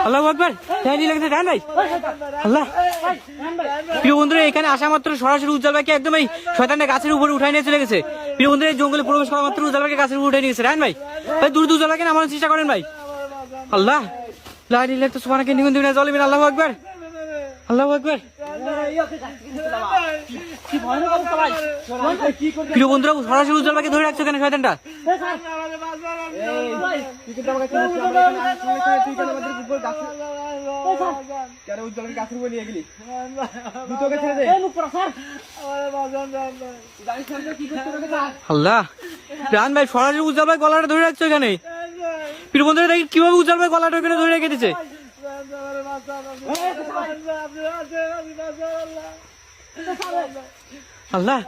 আল্লাহু আকবার। ভাই আল্লাহ প্রিয় বন্ধুরা, এখানে আসা মাত্র সরাসরি উজ্জ্বল ভাইকে একদম এই শয়তানটা গাছের উপরে উঠাই নিয়ে চলে গেছে। প্রিয় বন্ধুরা, জঙ্গলে প্রবেশ করা মাত্র উজ্জ্বল ভাইকে গাছের উপরে উঠে নিয়ে গেছে। রায়ন ভাই ভাই দ্রুত উজ্জ্বল ভাইকে নামানোর চেষ্টা করেন ভাই। আল্লাহ লা ইলাহা ইল্লাল্লাহ সুবহানাকা ইন্নী কুনতু মিনাজ জালিমিন। আল্লাহু আকবার, আল্লাহু আকবার। প্রিয় বন্ধুরা, সরাসরি উজ্জ্বল ভাইকে ধরে রাখছে কেন শয়তানটা? আল্লাহ, রায়ন ভাই সরাসরি উজ্জ্বল ভাই গলাটা ধরে রাখছে এখানে। প্রিয় বন্ধুরা, দেখি কিভাবে উজ্জ্বল ভাই গলাটা ওখানে ধরে রেখে দিচ্ছে। আল্লাহ,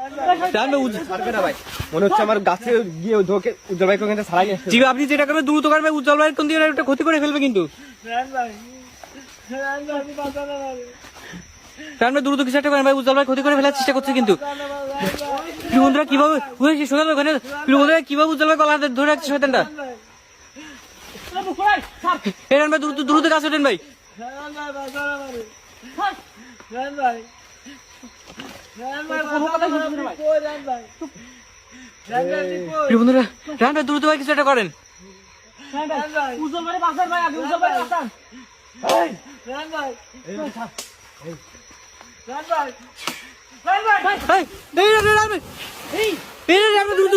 মনে হচ্ছে আমার গাছে গিয়ে উজ্জ্বল ভাইকে ওখানে ছাড়াই আসছে। জি, আপনি যেটা করবেন দ্রুত করবেন, উজ্জ্বল ভাইয়ের কোন দিকে একটা ক্ষতি করে ফেলবে কিন্তু। দ্রুত কিছু একটা করেন ভাই, উজ্জ্বল ভাই ক্ষতি করে ফেলার চেষ্টা করছে কিন্তু। প্রিয় বন্ধুরা, কিভাবে ওখানে প্রিয় বন্ধুরা কিভাবে উজ্জ্বল ভাই গলা ধরে রাখছে শয়তানটা। এরান ভাই দ্রুত দ্রুত কাছে ওঠেন ভাই। প্রিয় বন্ধুরা, রায়ন ভাই দ্রুত ভাই কিছু একটা করেন।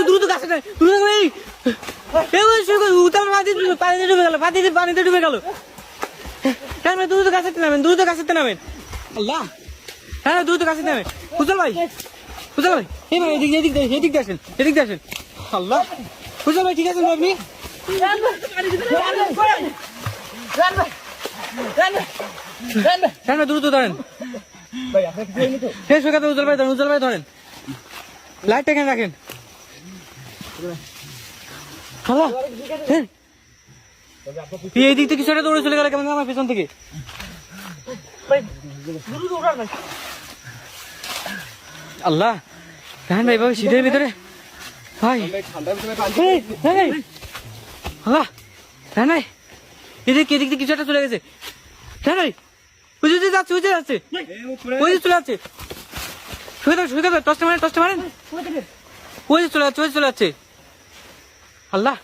দ্রুত কাছে পানিতে ডুবে গেল। দ্রুত কাছে নামেন, দ্রুত কাছে নামেন। আল্লাহ, হ্যাঁ দ্রুত কাছে নামেন। উজ্জ্বল ভাই, উজ্জ্বল ভাই, এই ভাই এদিক দিয়ে আসেন, এদিক দিয়ে আসেন। আল্লাহ, উজ্জ্বল ভাই ঠিক আছেন আপনি? দ্রুত ধরেন, শেষ হয়ে গেছে। উজ্জ্বল ভাই ধরেন, উজ্জ্বল ভাই ধরেন, লাইটটা এখানে রাখেন। এই দিক থেকে কিছু একটা দৌড়ে চলে গেল কেমন আমার পেছন থেকে। আল্লাহ, রায়ন ভাই ভাই শীতের ভিতরে ভাই। আল্লাহ, রায়ন ভাই এদিক থেকে কিছু একটা চলে গেছে। রায়ন ভাই বুঝে যাচ্ছে, বুঝে যাচ্ছে, ওই চলে যাচ্ছে। শুয়ে দাও, টসটা মারেন। ওই চলে যাচ্ছে। আল্লাহ,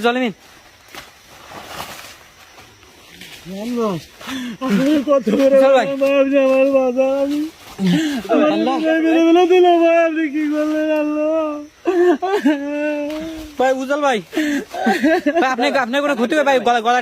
জলে মিন। কত আপনি কি করলেন আল্লাহ? ভাই উজ্জ্বল ভাই, আপনার কোনো ক্ষতি হবে ভাই? গলা